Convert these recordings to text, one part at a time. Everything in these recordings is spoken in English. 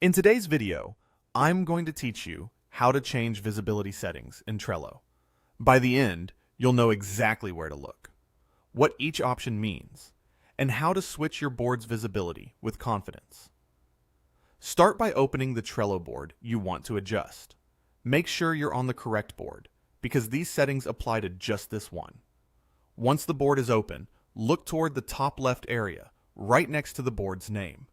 In today's video, I'm going to teach you how to change visibility settings in Trello. By the end, you'll know exactly where to look, what each option means, and how to switch your board's visibility with confidence. Start by opening the Trello board you want to adjust. Make sure you're on the correct board, because these settings apply to just this one. Once the board is open, look toward the top left area, right next to the board's name.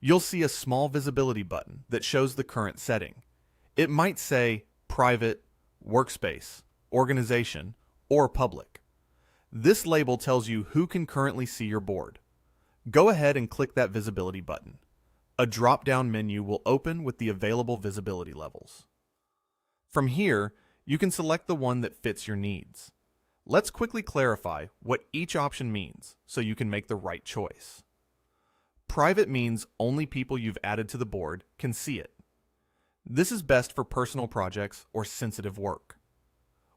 You'll see a small visibility button that shows the current setting. It might say Private, Workspace, Organization, or Public. This label tells you who can currently see your board. Go ahead and click that visibility button. A drop-down menu will open with the available visibility levels. From here, you can select the one that fits your needs. Let's quickly clarify what each option means so you can make the right choice. Private means only people you've added to the board can see it. This is best for personal projects or sensitive work.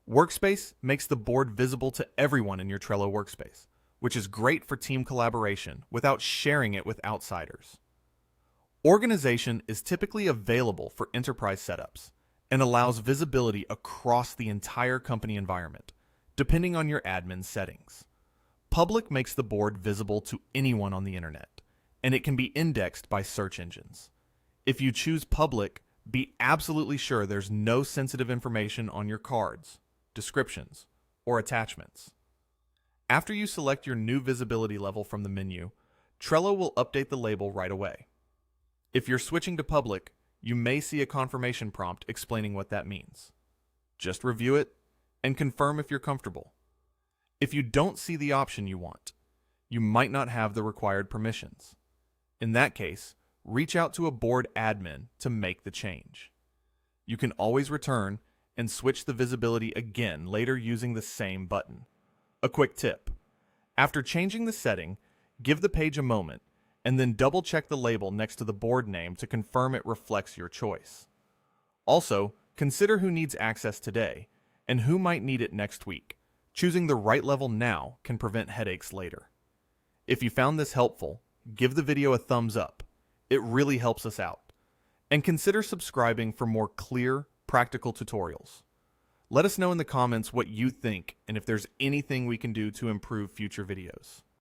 Workspace makes the board visible to everyone in your Trello workspace, which is great for team collaboration without sharing it with outsiders. Organization is typically available for enterprise setups and allows visibility across the entire company environment, depending on your admin settings. Public makes the board visible to anyone on the internet, and it can be indexed by search engines. If you choose public, be absolutely sure there's no sensitive information on your cards, descriptions, or attachments. After you select your new visibility level from the menu, Trello will update the label right away. If you're switching to public, you may see a confirmation prompt explaining what that means. Just review it and confirm if you're comfortable. If you don't see the option you want, you might not have the required permissions. In that case, reach out to a board admin to make the change. You can always return and switch the visibility again later using the same button. A quick tip: after changing the setting, give the page a moment and then double-check the label next to the board name to confirm it reflects your choice. Also, consider who needs access today and who might need it next week. Choosing the right level now can prevent headaches later. If you found this helpful, give the video a thumbs up. It really helps us out. And consider subscribing for more clear, practical tutorials. Let us know in the comments what you think and if there's anything we can do to improve future videos.